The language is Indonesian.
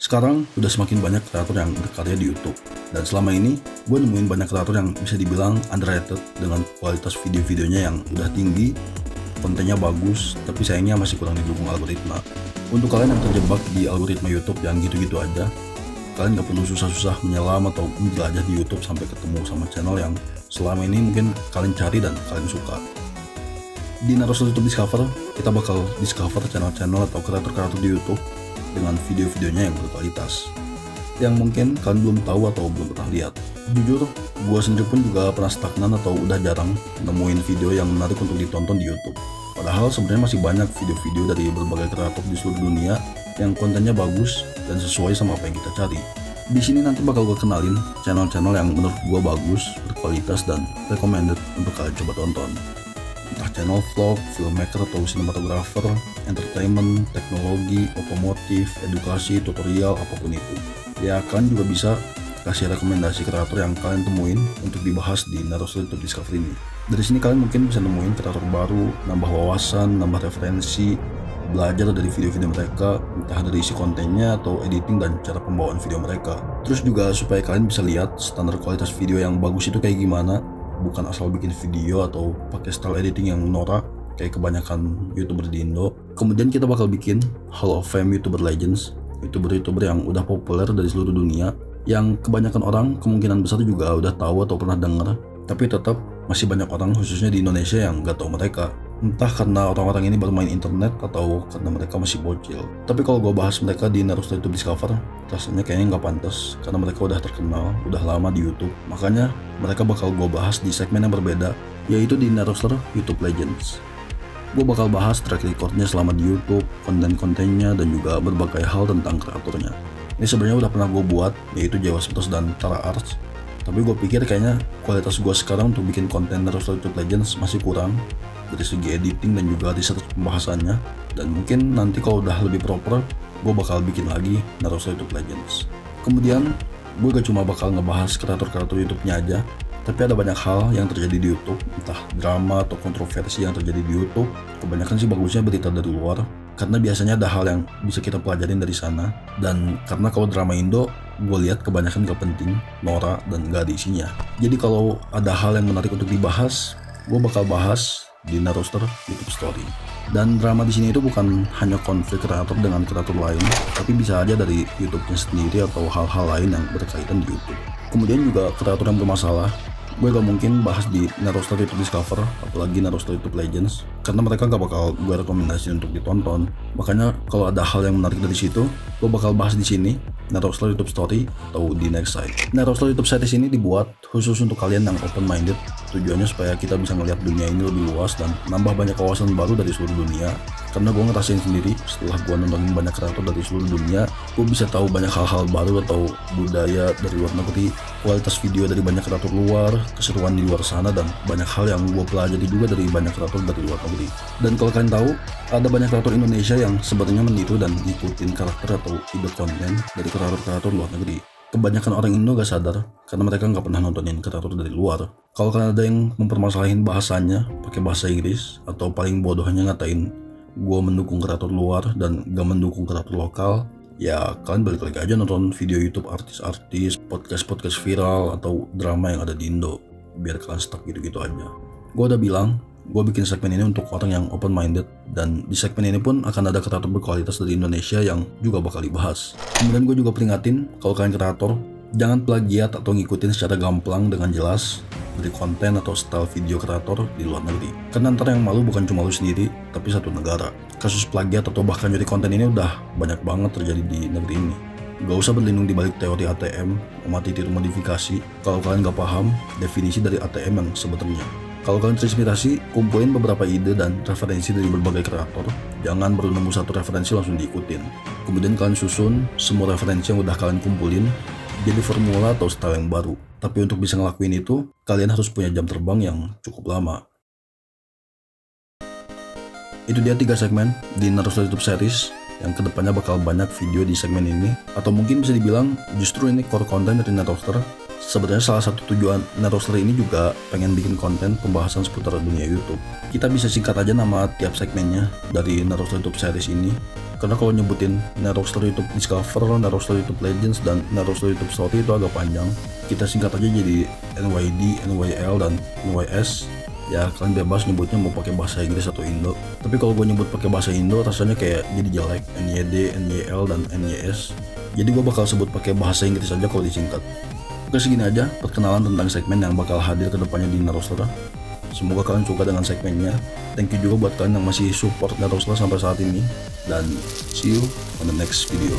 Sekarang udah semakin banyak kreator yang berkarya di YouTube. Dan selama ini, gue nemuin banyak kreator yang bisa dibilang underrated dengan kualitas video-videonya yang udah tinggi, kontennya bagus, tapi sayangnya masih kurang didukung algoritma. Untuk kalian yang terjebak di algoritma YouTube yang gitu-gitu aja, kalian gak perlu susah-susah menyelam atau menjelajah di YouTube sampai ketemu sama channel yang selama ini mungkin kalian cari dan kalian suka. Di Naruto YouTube Discover, kita bakal discover channel-channel atau kreator-kreator di YouTube dengan video-videonya yang berkualitas, yang mungkin kalian belum tahu atau belum pernah lihat. Jujur, gue sendiri pun juga pernah stagnan atau udah jarang nemuin video yang menarik untuk ditonton di YouTube. Padahal sebenarnya masih banyak video-video dari berbagai kreator di seluruh dunia yang kontennya bagus dan sesuai sama apa yang kita cari. Di sini nanti bakal gue kenalin channel-channel yang menurut gue bagus, berkualitas, dan recommended untuk kalian coba tonton. Entah channel vlog, filmmaker atau sinematografer, entertainment, teknologi, otomotif, edukasi, tutorial, apapun itu. Ya, kalian juga bisa kasih rekomendasi kreator yang kalian temuin untuk dibahas di Naruto YouTube Discover ini. Dari sini kalian mungkin bisa nemuin kreator baru, nambah wawasan, nambah referensi, belajar dari video-video mereka, entah dari isi kontennya atau editing dan cara pembawaan video mereka. Terus juga supaya kalian bisa lihat standar kualitas video yang bagus itu kayak gimana, bukan asal bikin video atau pakai style editing yang norak kayak kebanyakan YouTuber di Indo. Kemudian kita bakal bikin Hall of Fame YouTuber Legends, YouTuber-YouTuber yang udah populer dari seluruh dunia, yang kebanyakan orang kemungkinan besar juga udah tahu atau pernah denger, tapi tetap masih banyak orang khususnya di Indonesia yang gak tahu mereka. Entah karena orang-orang ini baru main internet atau karena mereka masih bocil. Tapi kalau gue bahas mereka di Naruto YouTube Discover, rasanya kayaknya nggak pantas karena mereka udah terkenal, udah lama di YouTube. Makanya mereka bakal gue bahas di segmen yang berbeda, yaitu di Naruto YouTube Legends. Gue bakal bahas track recordnya selama di YouTube, konten-kontennya, dan juga berbagai hal tentang kreatornya. Ini sebenarnya udah pernah gue buat, yaitu Jawa Sptos dan Tara Arts. Tapi gue pikir kayaknya kualitas gue sekarang untuk bikin konten Naruto YouTube Legends masih kurang dari segi editing dan juga research pembahasannya. Dan mungkin nanti kalau udah lebih proper, gue bakal bikin lagi Naruto YouTube Legends. Kemudian gue gak cuma bakal ngebahas kreator-kreator YouTube-nya aja, tapi ada banyak hal yang terjadi di YouTube, entah drama atau kontroversi yang terjadi di YouTube. Kebanyakan sih bagusnya berita dari luar, karena biasanya ada hal yang bisa kita pelajarin dari sana. Dan karena kalau drama Indo, gue lihat kebanyakan gak penting, norak, dan gak ada isinya. Jadi kalau ada hal yang menarik untuk dibahas, gue bakal bahas di Naruto YouTube Story. Dan drama di sini itu bukan hanya konflik kreator dengan kreator lain, tapi bisa aja dari YouTube-nya sendiri atau hal-hal lain yang berkaitan di YouTube. Kemudian juga kreator yang bermasalah, gue gak mungkin bahas di Naruto YouTube Discover, apalagi Naruto YouTube Legends, karena mereka gak bakal gue rekomendasi untuk ditonton. Makanya kalau ada hal yang menarik dari situ, gue bakal bahas di sini, Naruto YouTube Story atau di next side. Naruto YouTube series ini dibuat khusus untuk kalian yang open minded. Tujuannya supaya kita bisa ngeliat dunia ini lebih luas dan nambah banyak wawasan baru dari seluruh dunia. Karena gue ngerasain sendiri, setelah gue nontonin banyak kreator dari seluruh dunia, gue bisa tahu banyak hal-hal baru atau budaya dari luar negeri, kualitas video dari banyak kreator luar, keseruan di luar sana, dan banyak hal yang gue pelajari juga dari banyak kreator dari luar negeri. Dan kalau kalian tahu, ada banyak kreator Indonesia yang sebenarnya meniru dan ngikutin karakter atau ide konten dari kreator-kreator luar negeri. Kebanyakan orang Indo gak sadar karena mereka gak pernah nontonin kreator dari luar. Kalau kalian ada yang mempermasalahin bahasanya pakai bahasa Inggris, atau paling bodohnya ngatain gue mendukung kreator luar dan gak mendukung kreator lokal, ya kalian balik lagi aja nonton video YouTube artis-artis, podcast-podcast viral, atau drama yang ada di Indo, biar kalian stuck gitu-gitu aja. Gue udah bilang, gue bikin segmen ini untuk orang yang open minded, dan di segmen ini pun akan ada kreator berkualitas dari Indonesia yang juga bakal dibahas. Kemudian gue juga peringatin, kalau kalian kreator, jangan plagiat atau ngikutin secara gamblang dengan jelas dari konten atau style video kreator di luar negeri. Karena ntar yang malu bukan cuma lu sendiri, tapi satu negara. Kasus plagiat atau bahkan nyuri konten ini udah banyak banget terjadi di negeri ini. Gak usah berlindung di balik teori ATM, amati tiru modifikasi, kalau kalian gak paham definisi dari ATM yang sebenarnya. Kalau kalian terinspirasi, kumpulin beberapa ide dan referensi dari berbagai kreator. Jangan baru nemu satu referensi langsung diikutin. Kemudian kalian susun semua referensi yang udah kalian kumpulin jadi formula atau style yang baru. Tapi untuk bisa ngelakuin itu, kalian harus punya jam terbang yang cukup lama. Itu dia 3 segmen di Naruto YouTube series yang kedepannya bakal banyak video di segmen ini. Atau mungkin bisa dibilang justru ini core konten dari Naruto. Sebenarnya salah satu tujuan Naruto ini juga pengen bikin konten pembahasan seputar dunia YouTube. Kita bisa singkat aja nama tiap segmennya dari Naruto YouTube series ini. karena kalau nyebutin Naruto YouTube Discover, Naruto YouTube Legends, dan Naruto YouTube Story itu agak panjang. Kita singkat aja jadi NYD, NYL, dan NYS. Ya kalian bebas nyebutnya mau pakai bahasa Inggris atau Indo. Tapi kalau gue nyebut pakai bahasa Indo rasanya kayak jadi jelek. NYD, NYL, dan NYS. Jadi gue bakal sebut pakai bahasa Inggris aja kalau disingkat. Oke, segini aja perkenalan tentang segmen yang bakal hadir kedepannya di Naruto. Semoga kalian suka dengan segmennya. Thank you juga buat kalian yang masih support Naruto sampai saat ini. Dan see you on the next video.